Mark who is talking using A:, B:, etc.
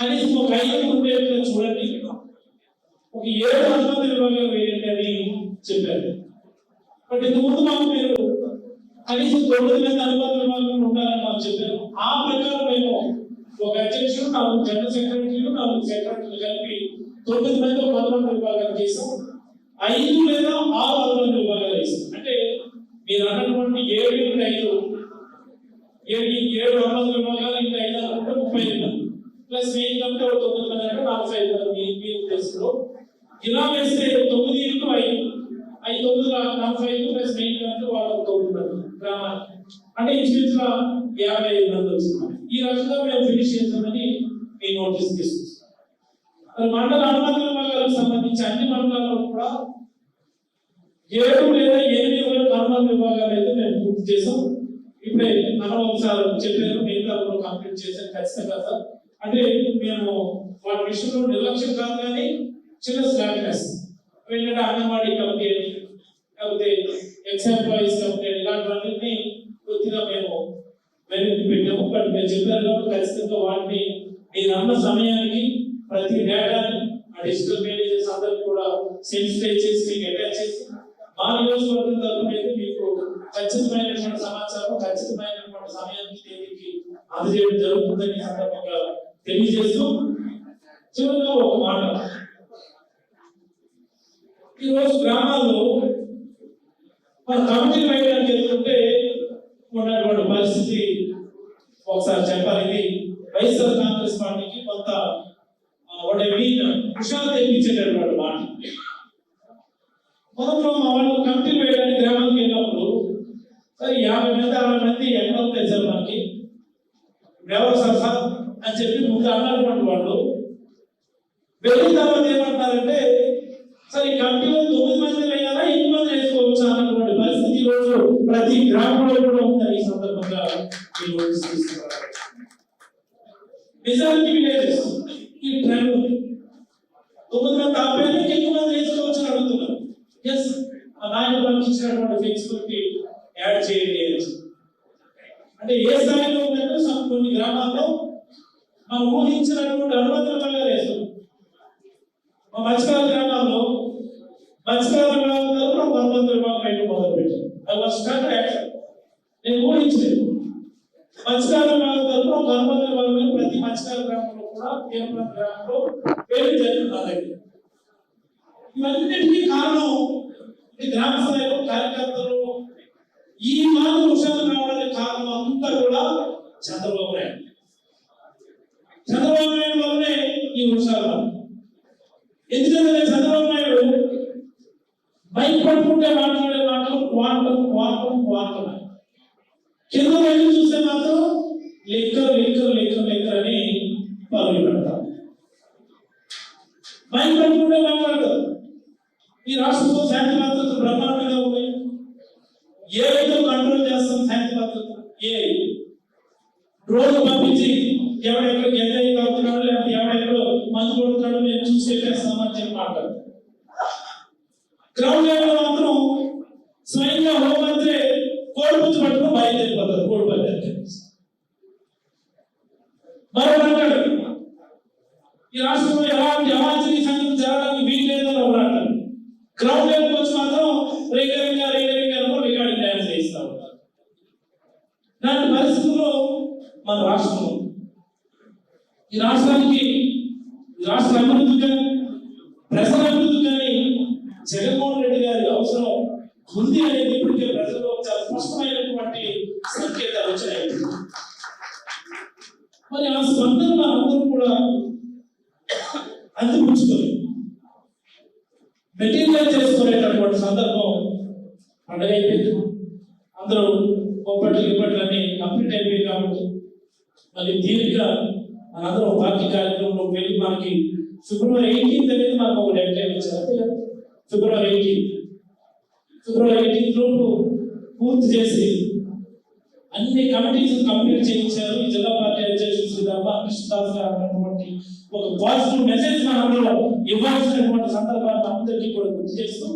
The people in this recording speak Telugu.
A: కనీసం ఒక 5 ఉండేట్టుగా చూడండి, ఒక 7 అనుమతి విభాగాలు వేయండి అని చెప్పారు. బట్ ఇంతకుముందు మాకు మీరు కనీసం 9 మంది అనుమతి విభాగంలో ఉండాలని మాకు చెప్పారు. ఆ ప్రకారం మేము ఒక అధ్యక్షుడు, 4 జనరల్ సెక్రటరీలు, 4 సెక్రటరీలు కలిపి 9 మంది ఒక అనుమతి విభాగాలు చేసాం. 5 లేదా 6 అనుమతి విభాగాలు వేసాం. అంటే మీరు అన్నటువంటి 7 × 5 7 అనుమతి విభాగాలు ఇంకా 5 అనుకుంటే 35 మంది ప్లస్ మెయిన్ కంటే 9 మంది అంటే 45 మంది మీ ఉద్దేశంలో. ఇలా వేస్తే 9 × 5 5 9 45 ప్లస్ మెయిన్ కంటే వాళ్ళు 9 మంది గ్రామానికి అంటే ఇంచుమించుగా 55 మంది వస్తున్నారు. ఈ రకంగా మేము ఫినిష్ చేస్తామని మీ నోటీస్ తీసుకొస్తాం. మరి మండల అనుమతి విభాగాలకు సంబంధించి అన్ని మండలాల్లో కూడా 7 లేదా 8 వరకు అనుమతి విభాగాలు అయితే మేము పూర్తి చేసాం. ఇప్పుడే అనుభవం సార్ చెప్పారు, మిగతా కంప్లీట్ చేసాం ఖచ్చితంగా సార్. అంటే మేము వాటి విషయంలో నిర్లక్ష్యం కాదు, కానీ చిన్న స్లాక్నెస్ ఏంటంటే అంగన్వాడీ కమిటీ అని లేకపోతే ఎక్స్ ఎంప్లాయీస్ కమిటీ అని ఇలాంటివన్నీ కొద్దిగా మేము వెనక్కి పెట్టాము. బట్ మేము చెప్పారు కాబట్టి ఖచ్చితంగా వాటిని మీరు అన్న సమయానికి ప్రతి డేటాని ఆ డిజిటల్ మేనేజర్స్ అందరికి కూడా సెన్సిటైజ్ చేసి మీకు అటాచ్ చేసి మా నియోజకవర్గం తరఫున అయితే మీకు ఖచ్చితమైనటువంటి సమాచారం ఖచ్చితమైనటువంటి సమయానికి తేదీకి అందజేయడం జరుగుతుందని సందర్భంగా తెలియజేస్తూ చివరిగా ఒక మాట. ఈరోజు గ్రామాల్లో మన కమిటీలు వేయడానికి వెళ్తుంటే ఉన్నటువంటి పరిస్థితి ఒకసారి చెప్పాలి. ఇది వైఎస్ఆర్ కాంగ్రెస్ పార్టీకి కొంత కుషాలు తెప్పించేటటువంటి మాట. మొదట్లో మా వాళ్ళు కమిటీలు వేయడానికి గ్రామానికి వెళ్ళినప్పుడు సరే 50 మంది 60 మంది ఎక్కడ అవుతాయి సార్ మనకి ఎవరు సార్ అని చెప్పి ముందు అన్నటువంటి వాళ్ళు వెళ్ళిన తర్వాత ఏమంటారంటే సరే ఈ కమిటీలో 9 మంది వేయాలా 8 మంది వేసుకోవచ్చా అన్నటువంటి పరిస్థితి ఈరోజు ప్రతి గ్రామంలో కూడా ఉందని ఈ సందర్భంగా నిజానికి విలేజెస్ ఈ ట్రెండ్ 9 మంది ఆపేయాలి ఎక్కువ మంది వేసుకోవచ్చు అని అడుగుతున్నారు. ఎస్, ఆ నాయకులకు ఇచ్చినటువంటి ఫ్లెక్సిబిలిటీ యాడ్ చేయండి అంటే ఏ స్థాయిలో ఉందంటే కొన్ని గ్రామాల్లో మనం ఊహించినటువంటి అనుమతుల వల్ల వేస్తాం. మా మత్స్యకార గ్రామాల్లో మత్స్యకార విభాగంలో ఒక అనుమతుల విభాగం అయితే మొదలు పెట్టారు. అది స్టార్ట్ యాక్షన్ నేను ఊహించలేదు. మత్స్యకార విభాగం తరఫున ఒక అనుమతుల విభాగం ప్రతి మత్స్యకార గ్రామంలో కూడా తీవ్ర గ్రామంలో పేరు జరుగుతుంది. ఇవన్నిటికీ కారణం ఈ గ్రామ స్థాయిలో కార్యకర్తలు ఈ మాదిరి విషయాలు రావడానికి కారణం అంతా కూడా చంద్రబాబు నాయుడు. చంద్రబాబు నాయుడు వల్లనే ఈ విషయాలు. ఎందుకంటే చంద్రబాబు నాయుడు మైక్ పట్టుకుంటే మాట్లాడే మాటలు క్వాంటం క్వాంటం క్వాంటం, కింద వెళ్ళి చూస్తే మాత్రం లెక్కలు లెక్కలు లెక్కలు లెక్కలు అని పరుగులు పెడతారు. మైక్ పట్టుకుంటే మాట్లాడతారు. ఈ రాష్ట్రంలో శాంతి భద్రత బ్రహ్మాండంగా ఉన్నాయి. ఏవైతే కంట్రోల్ చేస్తాం శాంతి భద్రత, ఏ డ్రోన్ పంపించి ఎవడెక్కడికి ఎంజాయ్ అవుతున్నాడు లేకపోతే ఎవడెక్కడో మందు కొడుతున్నాడో మేము చూసి చెప్పేస్తామని చెప్పి మాట్లాడతారు. గ్రౌండ్ లెవెల్ మాత్రం స్వయంగా హోంమంత్రి కోడిపుచ్చి పట్టుకుని బయలుదేరిపోతారు. కోడి బయలుదేరి మరొకటి ఈ రాష్ట్రంలో ఎలాంటి అవాంఛనీయ సంఘటన జరగడానికి వీలు లేదని ఒకటి గ్రౌండ్ లెవెల్కి వచ్చి మాత్రం రికార్డింగ్ రికార్డింగ్ డ్యాన్స్ చేయిస్తా ఉంటారు. ఇలాంటి పరిస్థితుల్లో మన రాష్ట్రంలో ఈ రాష్ట్రానికి రాష్ట్ర అభివృద్ధి కానీ ప్రజల అభివృద్ధి కానీ జగన్మోహన్ రెడ్డి గారి అవసరం ఉంది అనేది ఇప్పటికే ప్రజల్లో చాలా స్పష్టమైనటువంటి సంకేతాలు వచ్చాయి. మరి ఆ స్పందన అందరూ కూడా అందిపుచ్చుకొని మెటీరియల్ చేసుకునేటటువంటి సందర్భం పండుగ అయిపోయింది. అందరూ ఒప్పట్లు ఇప్పట్లన్నీ కంప్లీట్ అయిపోయింది. కాబట్టి మళ్ళీ తీరిగ్గా మనందరం పార్టీ కార్యక్రమంలో వెళ్ళి మనకి ఫిబ్రవరి 18 అనేది మనకు ఒక డెడ్ లైన్ ఇచ్చారు. అంతే కదా, ఫిబ్రవరి 18 లోపు పూర్తి చేసి అన్ని కమిటీస్ కంప్లీట్ చేయించారు. ఈ జిల్లా పార్టీ అధ్యక్షుడు శ్రీ కృష్ణదాస్ గారు అన్నటువంటి ఒక పాజిటివ్ మెసేజ్ మనందరూ ఇవ్వాల్సినటువంటి సందర్భాన్ని అందరికీ కూడా గుర్తు చేస్తూ